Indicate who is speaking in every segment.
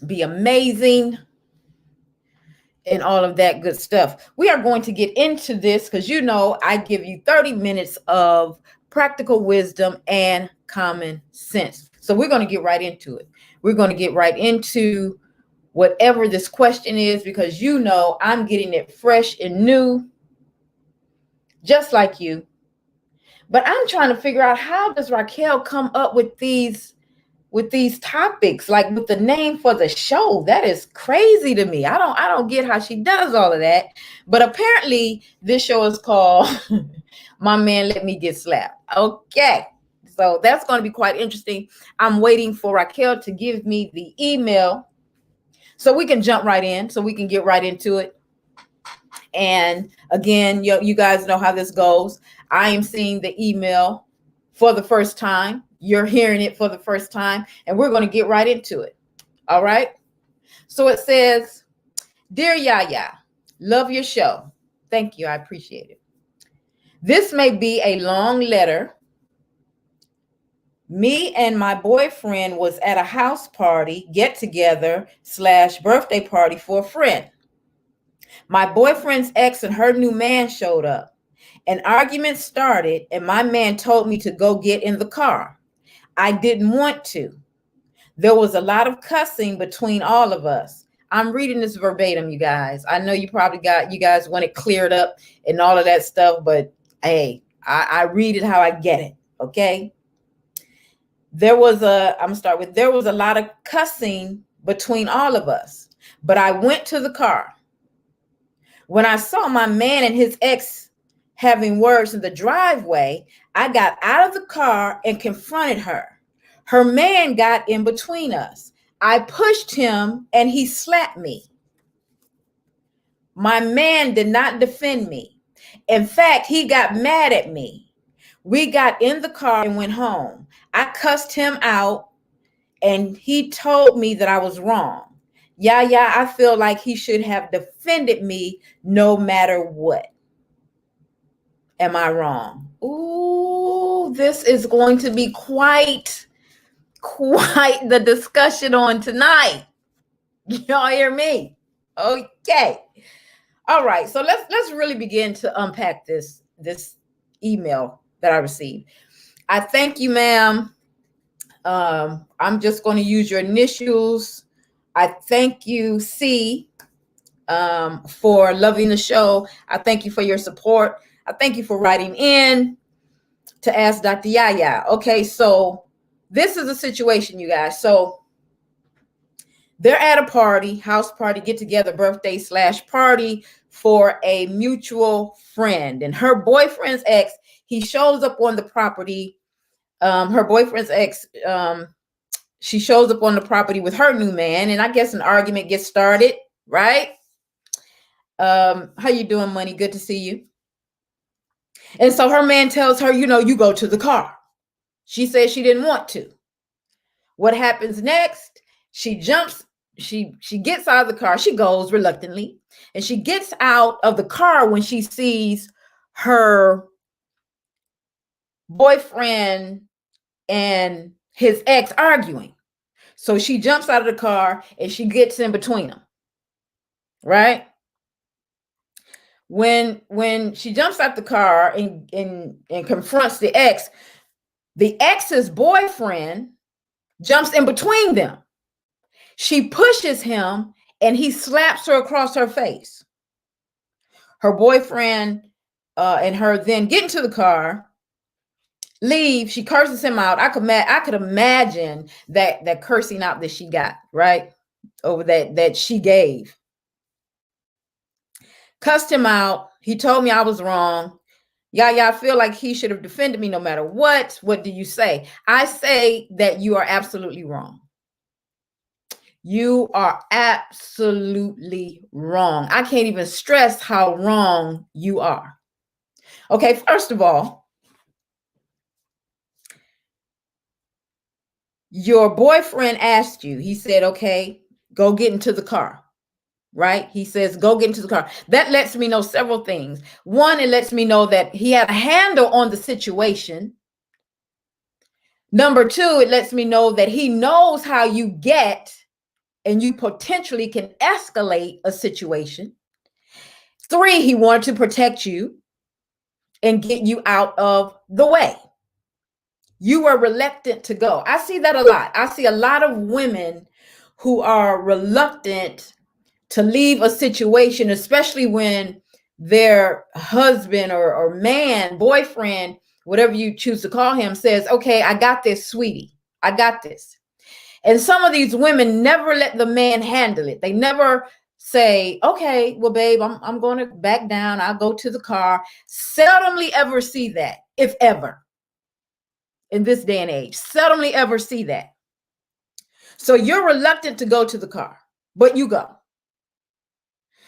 Speaker 1: be amazing, and all of that good stuff. We are going to get into this because I give you 30 minutes of practical wisdom and common sense. So we're going to get right into it. We're going to get right into whatever this question is because I'm getting it fresh and new, just like you. But I'm trying to figure out, how does Raquel come up with these topics, like with the name for the show? That is crazy to me. I don't get how she does all of that. But apparently this show is called My Man Let Me Get Slapped. Okay. So that's going to be quite interesting. I'm waiting for Raquel to give me the email so we can jump right in, so we can get right into it. And again, you guys know how this goes. I am seeing the email for the first time. You're hearing it for the first time, and we're going to get right into it. All right. So it says, "Dear YaYa, love your show. Thank you. I appreciate it. This may be a long letter. Me and my boyfriend was at a house party, get together / birthday party for a friend. My boyfriend's ex and her new man showed up. An argument started, and my man told me to go get in the car. I didn't want to. There was a lot of cussing between all of us." I'm reading this verbatim, you guys. I know you guys want it cleared up and all of that stuff, but hey, I read it how I get it, okay? There was a lot of cussing between all of us, but I went to the car. When I saw my man and his ex having words in the driveway, I got out of the car and confronted her. Her man got in between us. I pushed him and he slapped me. My man did not defend me. In fact, he got mad at me. We got in the car and went home. I cussed him out and he told me that I was wrong. YaYa, I feel like he should have defended me no matter what. Am I wrong? Ooh, this is going to be quite the discussion on tonight. Y'all hear me? Okay. All right. So let's really begin to unpack this email that I received. I thank you, ma'am. I'm just going to use your initials. I thank you, C, for loving the show. I thank you for your support. I thank you for writing in to ask Dr. YaYa. Okay, so this is a situation, you guys. So they're at a party, house party, get together, birthday / party for a mutual friend. And her boyfriend's ex, he shows up on the property. Her boyfriend's ex, she shows up on the property with her new man. And I guess an argument gets started, right? How you doing, Money? Good to see you. And so her man tells her, you go to the car. She says she didn't want to. What happens next? She jumps, she gets out of the car. She goes reluctantly, and she gets out of the car when she sees her boyfriend and his ex arguing. So she jumps out of the car and she gets in between them, right? When she jumps out the car and confronts the ex's boyfriend jumps in between them. She pushes him and he slaps her across her face. Her boyfriend and her then get into the car, leave. She curses him out. I could imagine that cursing out that she got, right? Over that she gave. Cussed him out. He told me I was wrong. YaYa, I feel like he should have defended me no matter what. What do you say? I say that you are absolutely wrong. You are absolutely wrong. I can't even stress how wrong you are. Okay, first of all, your boyfriend asked you, he said, okay, go get into the car. Right? He says, go get into the car. That lets me know several things. One, it lets me know that he had a handle on the situation. Number two, it lets me know that he knows how you get and you potentially can escalate a situation. 3, he wanted to protect you and get you out of the way. You were reluctant to go. I see that a lot. I see a lot of women who are reluctant to leave a situation, especially when their husband or man, boyfriend, whatever you choose to call him, says, okay, I got this, sweetie. I got this. And some of these women never let the man handle it. They never say, okay, well, babe, I'm going to back down. I'll go to the car. Seldomly ever see that, if ever, in this day and age. Seldomly ever see that. So you're reluctant to go to the car, but you go.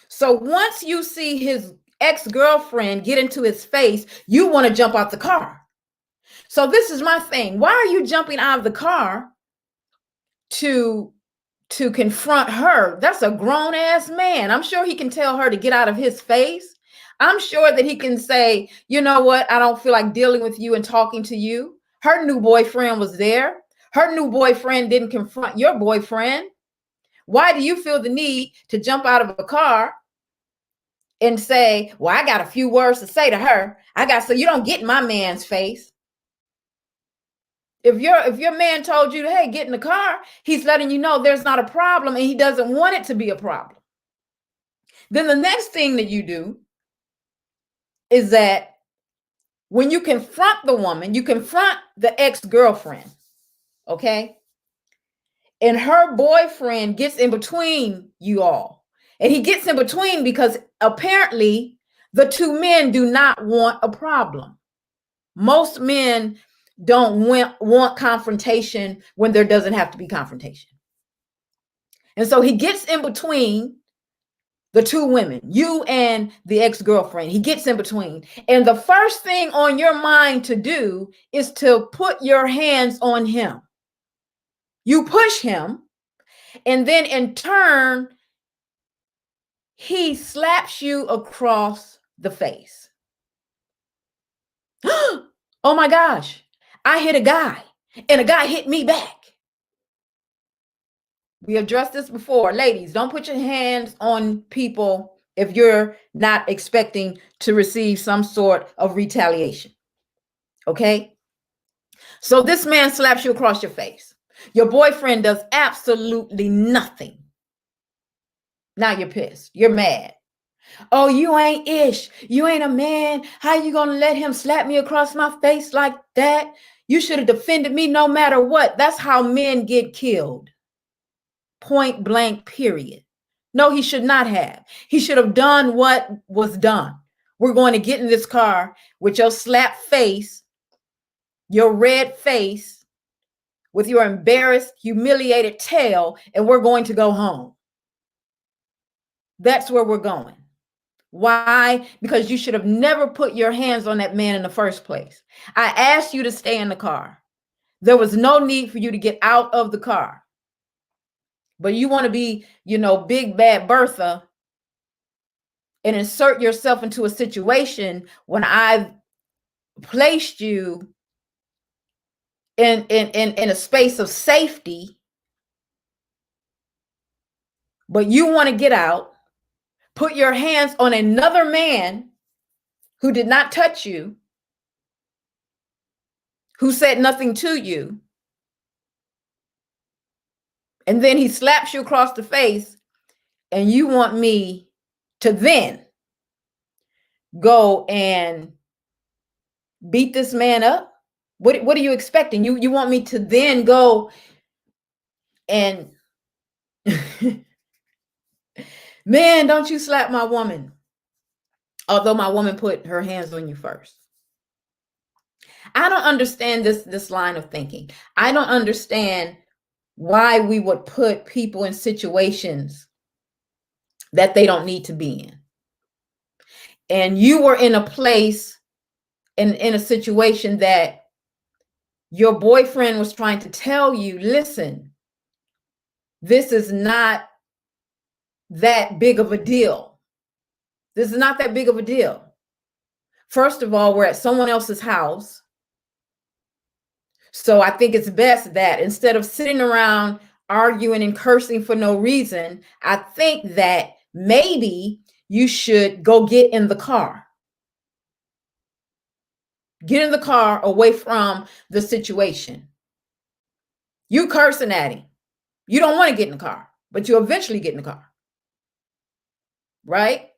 Speaker 1: So once you see his ex-girlfriend get into his face, you want to jump out the car. So this is my thing. Why are you jumping out of the car to confront her? That's a grown ass man. I'm sure he can tell her to get out of his face. I'm sure that he can say, you know what? I don't feel like dealing with you and talking to you. Her new boyfriend was there. Her new boyfriend didn't confront your boyfriend. Why do you feel the need to jump out of a car and say, well, I got a few words to say to her. So you don't get in my man's face. If your man told you, hey, get in the car, he's letting you know there's not a problem and he doesn't want it to be a problem. Then the next thing that you do is that when you confront the woman, you confront the ex-girlfriend, okay? And her boyfriend gets in between you all. And he gets in between because apparently the two men do not want a problem. Most men don't want confrontation when there doesn't have to be confrontation. And so he gets in between the two women, you and the ex-girlfriend. He gets in between. And the first thing on your mind to do is to put your hands on him. You push him, and then in turn, he slaps you across the face. Oh my gosh, I hit a guy and a guy hit me back. We addressed this before. Ladies, don't put your hands on people if you're not expecting to receive some sort of retaliation. Okay? So this man slaps you across your face. Your boyfriend does absolutely nothing. Now you're pissed. You're mad. Oh, you ain't ish. You ain't a man. How you gonna let him slap me across my face like that? You should have defended me no matter what. That's how men get killed. Point blank, period. No, he should not have. He should have done what was done. We're going to get in this car with your slap face, your red face, with your embarrassed, humiliated tail, and we're going to go home. That's where we're going. Why? Because you should have never put your hands on that man in the first place. I asked you to stay in the car. There was no need for you to get out of the car. But you want to be, big bad Bertha and insert yourself into a situation when I've placed you in a space of safety. But you want to get out, put your hands on another man who did not touch you, who said nothing to you. And then he slaps you across the face, and you want me to then go and beat this man up? What are you expecting? You want me to then go and man, don't you slap my woman. Although my woman put her hands on you first. I don't understand this line of thinking. I don't understand why we would put people in situations that they don't need to be in. And you were in a place, in a situation that your boyfriend was trying to tell you, listen, this is not that big of a deal. This is not that big of a deal. First of all, we're at someone else's house. So I think it's best that instead of sitting around arguing and cursing for no reason, I think that maybe you should go get in the car. Get in the car away from the situation. You cursing at him. You don't want to get in the car, but you eventually get in the car. Right?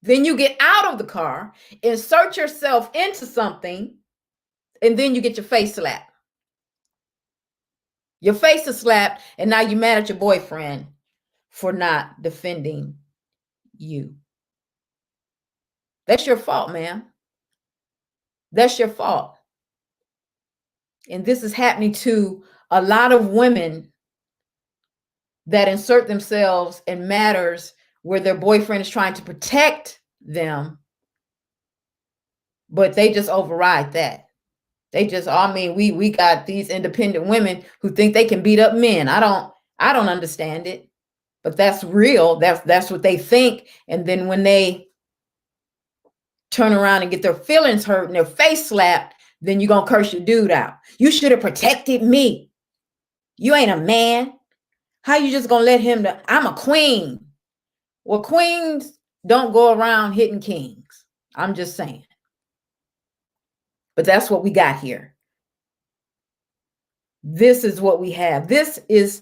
Speaker 1: Then you get out of the car, insert yourself into something, and then you get your face slapped. Your face is slapped, and now you're mad at your boyfriend for not defending you. That's your fault, man. That's your fault. And this is happening to a lot of women that insert themselves in matters where their boyfriend is trying to protect them, but they just override that. They just, I mean, we got these independent women who think they can beat up men. I don't understand it, but that's real. That's what they think. And then when they turn around and get their feelings hurt and their face slapped, then you're going to curse your dude out. You should have protected me. You ain't a man. How you just going to let him, I'm a queen. Well, queens don't go around hitting kings. I'm just saying. But that's what we got here. This is what we have. This is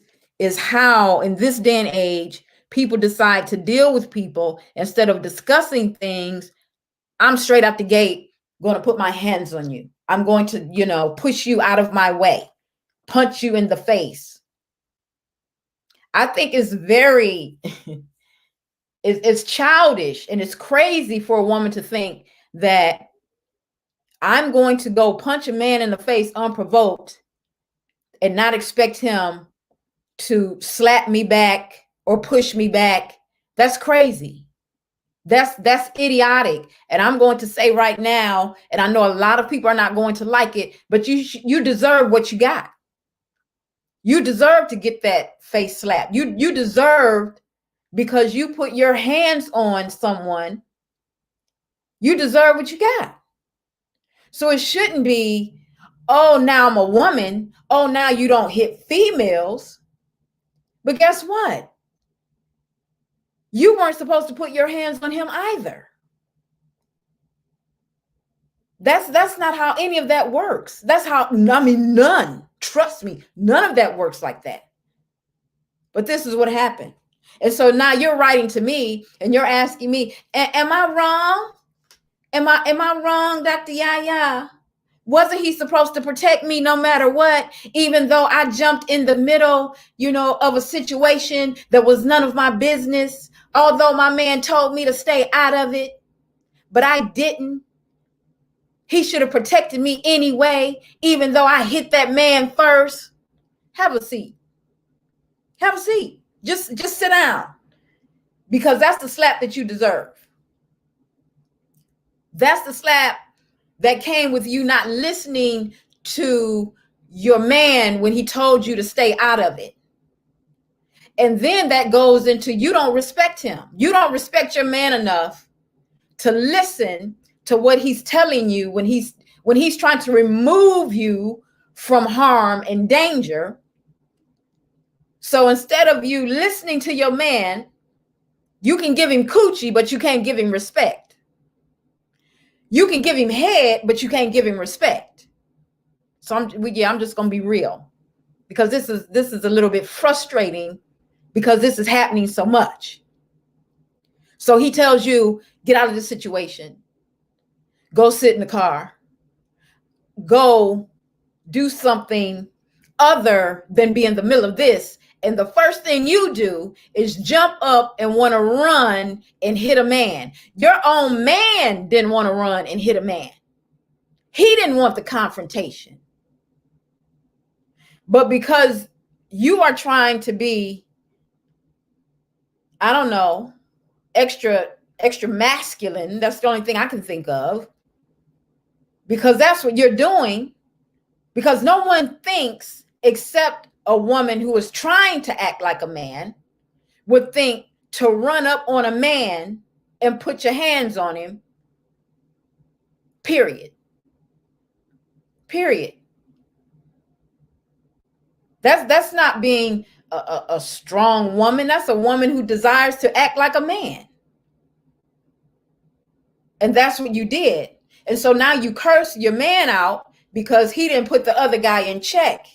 Speaker 1: how, in this day and age, people decide to deal with people. Instead of discussing things, I'm straight out the gate going to put my hands on you. I'm going to, push you out of my way, punch you in the face. I think it's very, it's childish, and it's crazy for a woman to think that I'm going to go punch a man in the face unprovoked and not expect him to slap me back or push me back. That's crazy. That's idiotic. And I'm going to say right now, and I know a lot of people are not going to like it, but you deserve what you got. You deserve to get that face slap. You deserved, because you put your hands on someone, you deserve what you got. So it shouldn't be, oh, now I'm a woman. Oh, now you don't hit females. But guess what? You weren't supposed to put your hands on him either. That's not how any of that works. That's how, none, trust me, none of that works like that. But this is what happened. And so now you're writing to me and you're asking me, am I wrong? Am I wrong, Dr. YaYa? Wasn't he supposed to protect me no matter what, even though I jumped in the middle, of a situation that was none of my business, although my man told me to stay out of it, but I didn't. He should have protected me anyway, even though I hit that man first. Have a seat. Have a seat. Just sit down, because that's the slap that you deserve. That's the slap that came with you not listening to your man when he told you to stay out of it. And then that goes into, you don't respect him. You don't respect your man enough to listen to what he's telling you when he's trying to remove you from harm and danger. So instead of you listening to your man, you can give him coochie, but you can't give him respect. You can give him head, but you can't give him respect. So I'm just going to be real, because this is a little bit frustrating, because this is happening so much. So he tells you, get out of this situation. Go sit in the car. Go do something other than be in the middle of this. And the first thing you do is jump up and want to run and hit a man. Your own man didn't want to run and hit a man. He didn't want the confrontation. But because you are trying to be, I don't know, extra masculine, that's the only thing I can think of, because that's what you're doing. Because no one thinks, except a woman who is trying to act like a man, would think to run up on a man and put your hands on him. Period. That's not being a strong woman. That's a woman who desires to act like a man. And that's what you did. And so now you curse your man out because he didn't put the other guy in check.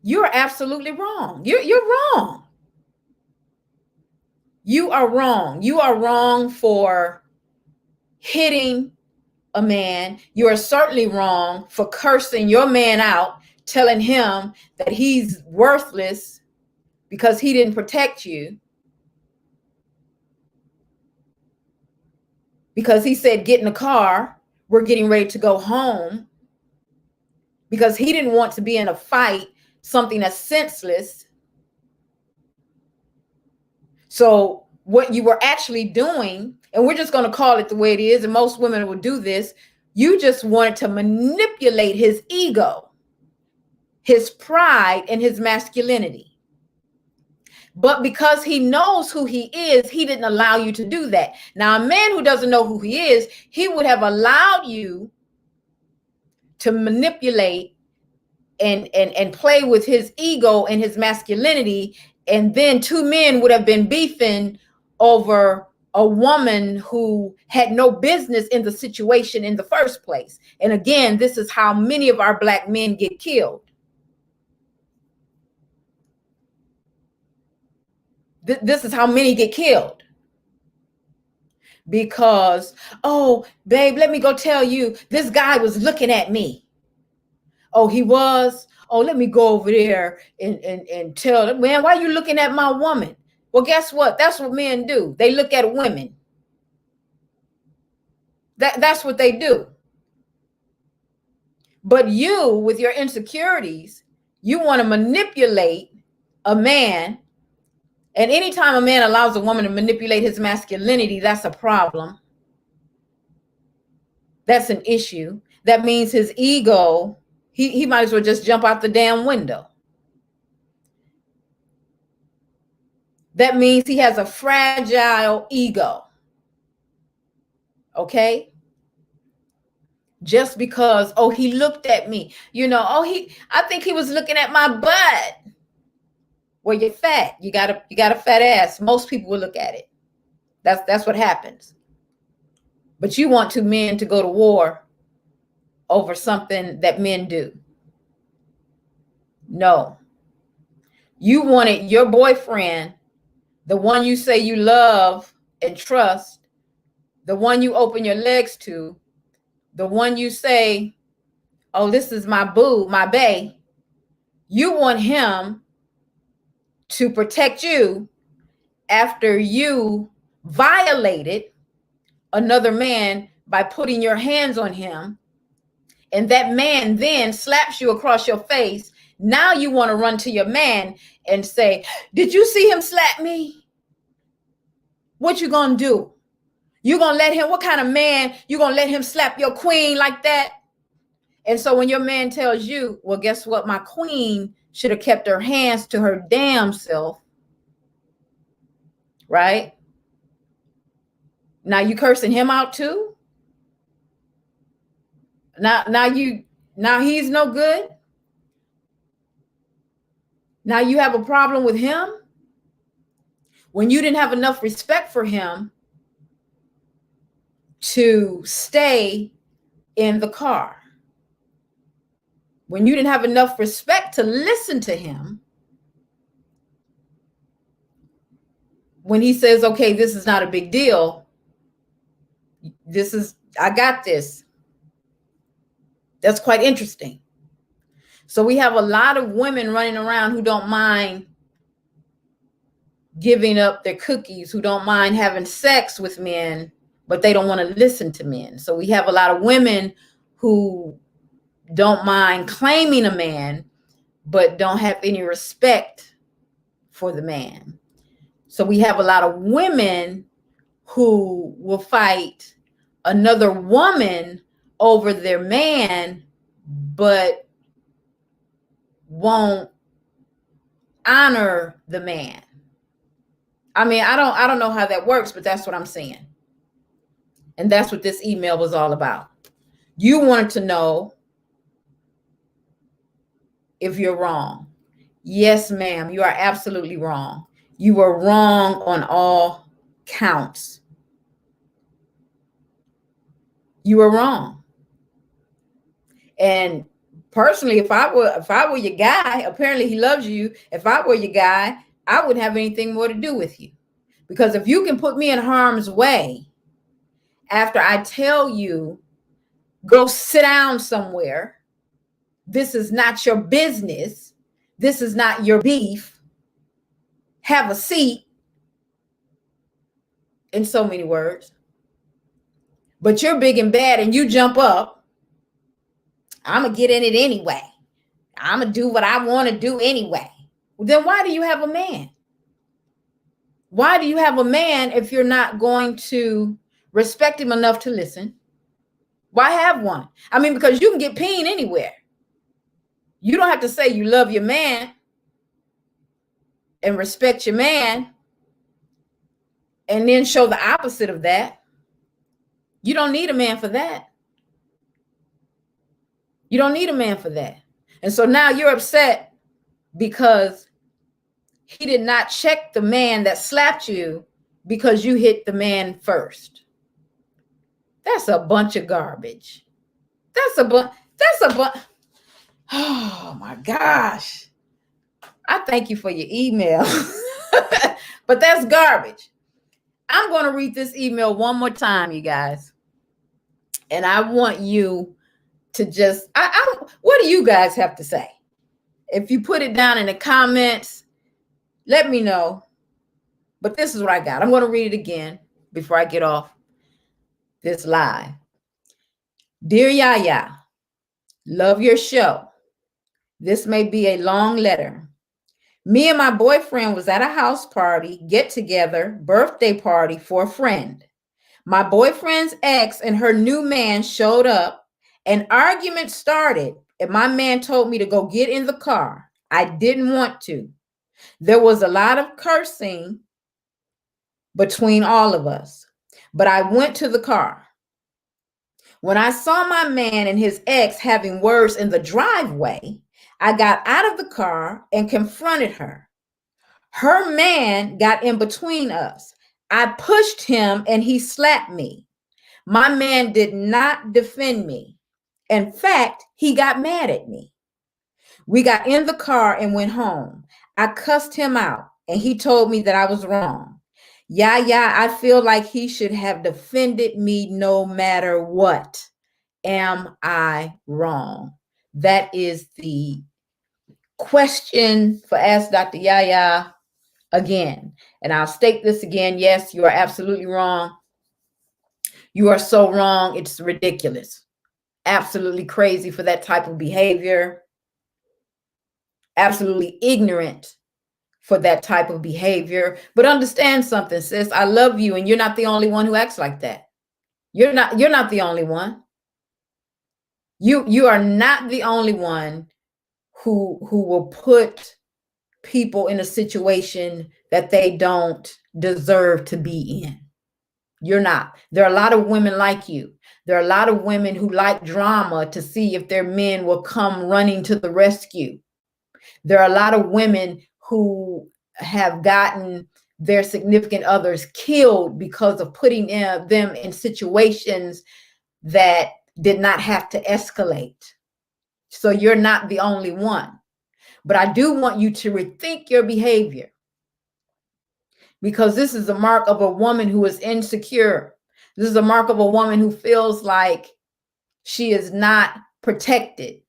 Speaker 1: You're absolutely wrong. You're wrong. You are wrong. You are wrong for hitting a man. You are certainly wrong for cursing your man out, telling him that he's worthless because he didn't protect you. Because he said, get in the car, we're getting ready to go home. Because he didn't want to be in a fight, something that's senseless. So what you were actually doing, and we're just going to call it the way it is, and most women will do this, you just wanted to manipulate his ego, his pride, and his masculinity. But because he knows who he is, he didn't allow you to do that. Now, a man who doesn't know who he is, he would have allowed you to manipulate and play with his ego and his masculinity. And then two men would have been beefing over a woman who had no business in the situation in the first place. And again, this is how many of our Black men get killed. This is how many get killed. Because, oh, babe, let me go tell you, this guy was looking at me. Oh, he was? Oh, let me go over there and tell them, man, why are you looking at my woman? Well, guess what? That's what men do. They look at women. That's what they do. But you, with your insecurities, you want to manipulate a man. And anytime a man allows a woman to manipulate his masculinity, that's a problem. That's an issue. That means his ego, he might as well just jump out the damn window. That means he has a fragile ego. Okay? Just because, oh, he looked at me. You know, oh, I think he was looking at my butt. Well, you're fat. You got a fat ass. Most people will look at it. That's what happens. But you want two men to go to war over something that men do. No. You wanted your boyfriend, the one you say you love and trust, the one you open your legs to, the one you say, oh, this is my boo, my bae. You want him to protect you after you violated another man by putting your hands on him, and that man then slaps you across your face. Now you want to run to your man and say, did you see him slap me? What you gonna do? You gonna let him, what kind of man, you gonna let him slap your queen like that? And so when your man tells you, well, guess what? My queen should have kept her hands to her damn self. Right? Now you cursing him out too? Now he's no good? Now you have a problem with him? When you didn't have enough respect for him to stay in the car. When you didn't have enough respect to listen to him, when he says, okay, this is not a big deal, I got this. That's quite interesting. So we have a lot of women running around who don't mind giving up their cookies, who don't mind having sex with men, but they don't want to listen to men. So we have a lot of women who don't mind claiming a man, but don't have any respect for the man. So we have a lot of women who will fight another woman over their man, but won't honor the man. I mean, I don't know how that works, but that's what I'm saying. And that's what this email was all about. You wanted to know if you're wrong. Yes, ma'am, you are absolutely wrong. You were wrong on all counts. You were wrong. And personally, if I were your guy, apparently he loves you. If I were your guy, I wouldn't have anything more to do with you. Because if you can put me in harm's way after I tell you, go sit down somewhere, this is not your business, this is not your beef, have a seat, in so many words, but you're big and bad and you jump up, I'm gonna get in it anyway, I'm gonna do what I want to do anyway. Then why do you have a man? Why do you have a man if you're not going to respect him enough to listen? Why have one? I mean, because you can get peen anywhere. You don't have to say you love your man and respect your man and then show the opposite of that. You don't need a man for that. You don't need a man for that. And so now you're upset because he did not check the man that slapped you because you hit the man first. That's a bunch of garbage. That's a bunch. Oh my gosh. I thank you for your email. But that's garbage. I'm going to read this email one more time, you guys. And I want you to just, what do you guys have to say? If you put it down in the comments, let me know. But this is what I got. I'm going to read it again before I get off this live. Dear YaYa, love your show. This may be a long letter. Me and my boyfriend was at a house party, get together, birthday party for a friend. My boyfriend's ex and her new man showed up. An argument started, and my man told me to go get in the car. I didn't want to. There was a lot of cursing between all of us, but I went to the car. When I saw my man and his ex having words in the driveway, I got out of the car and confronted her. Her man got in between us. I pushed him and he slapped me. My man did not defend me. In fact, he got mad at me. We got in the car and went home. I cussed him out and he told me that I was wrong. YaYa, I feel like he should have defended me no matter what. Am I wrong? That is the question for Ask Dr. YaYa again. And I'll state this again. Yes, you are absolutely wrong. You are so wrong. It's ridiculous. Absolutely crazy for that type of behavior. Absolutely ignorant for that type of behavior. But understand something, sis. I love you, and you're not the only one who acts like that. You're not the only one. You are not the only one who will put people in a situation that they don't deserve to be in. You're not. There are a lot of women like you. There are a lot of women who like drama to see if their men will come running to the rescue. There are a lot of women who have gotten their significant others killed because of putting them in situations that did not have to escalate. So you're not the only one. But I do want you to rethink your behavior, because this is a mark of a woman who is insecure. This is a mark of a woman who feels like she is not protected.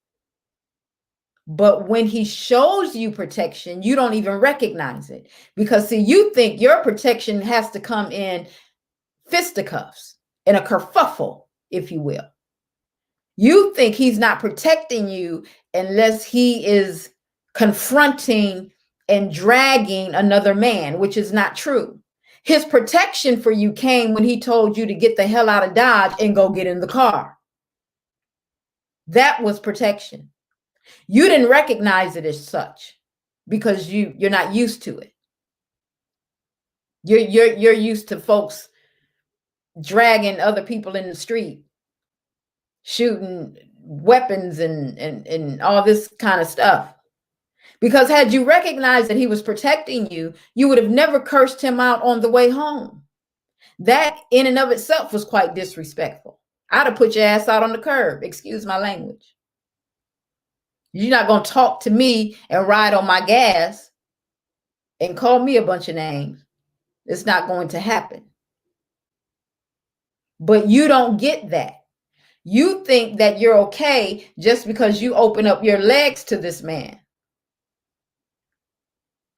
Speaker 1: But when he shows you protection, you don't even recognize it. Because see, you think your protection has to come in fisticuffs, in a kerfuffle, if you will. You think he's not protecting you unless he is confronting and dragging another man, which is not true. His protection for you came when he told you to get the hell out of Dodge and go get in the car. That was protection. You didn't recognize it as such because you're not used to it. You're used to folks dragging other people in the street, shooting weapons and all this kind of stuff. Because had you recognized that he was protecting you, you would have never cursed him out on the way home. That in and of itself was quite disrespectful. I'd have put your ass out on the curb. Excuse my language. You're not going to talk to me and ride on my gas and call me a bunch of names. It's not going to happen. But you don't get that. You think that you're okay just because you open up your legs to this man.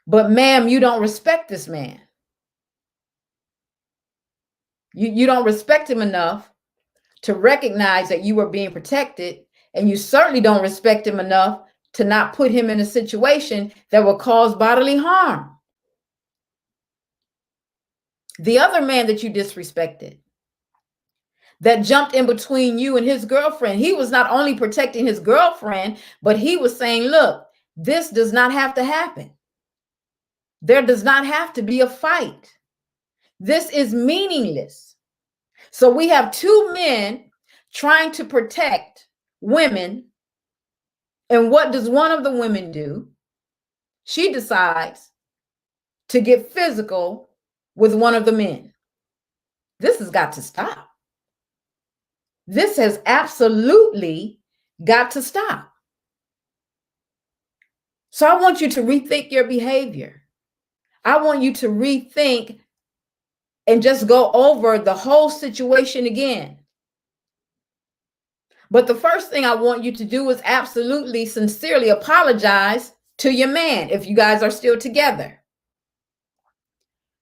Speaker 1: But ma'am, you don't respect this man. You don't respect him enough to recognize that you are being protected, and you certainly don't respect him enough to not put him in a situation that will cause bodily harm. The other man that you disrespected, that jumped in between you and his girlfriend, he was not only protecting his girlfriend, but he was saying, look, this does not have to happen. There does not have to be a fight. This is meaningless. So we have two men trying to protect women. And what does one of the women do? She decides to get physical with one of the men. This has got to stop. This has absolutely got to stop. So I want you to rethink your behavior. I want you to rethink and just go over the whole situation again. But the first thing I want you to do is absolutely, sincerely apologize to your man if you guys are still together.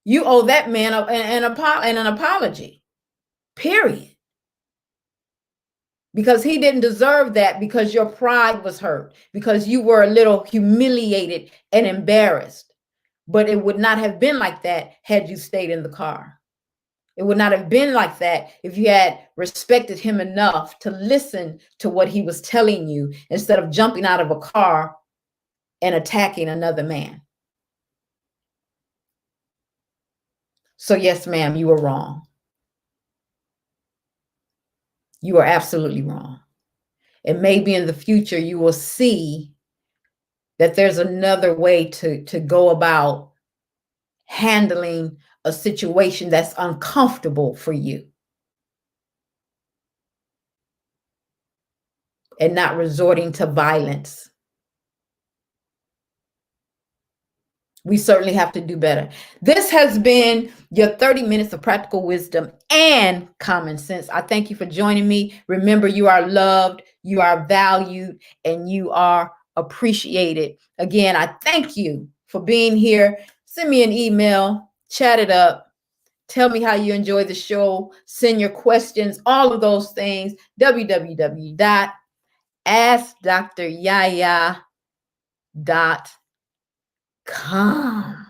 Speaker 1: You owe that man an apology, period. Because he didn't deserve that, because your pride was hurt, because you were a little humiliated and embarrassed. But it would not have been like that had you stayed in the car. It would not have been like that if you had respected him enough to listen to what he was telling you instead of jumping out of a car and attacking another man. So yes, ma'am, you were wrong. You are absolutely wrong. And maybe in the future you will see that there's another way to go about handling a situation that's uncomfortable for you, and not resorting to violence. We certainly have to do better. This has been your 30 minutes of practical wisdom and common sense. I thank you for joining me. Remember, you are loved, you are valued, and you are appreciated. Again, I thank you for being here. Send me an email, chat it up. Tell me how you enjoy the show. Send your questions, all of those things. www.askdryaya.com.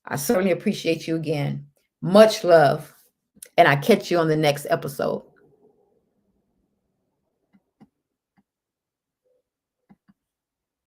Speaker 1: I certainly appreciate you again. Much love, and I catch you on the next episode.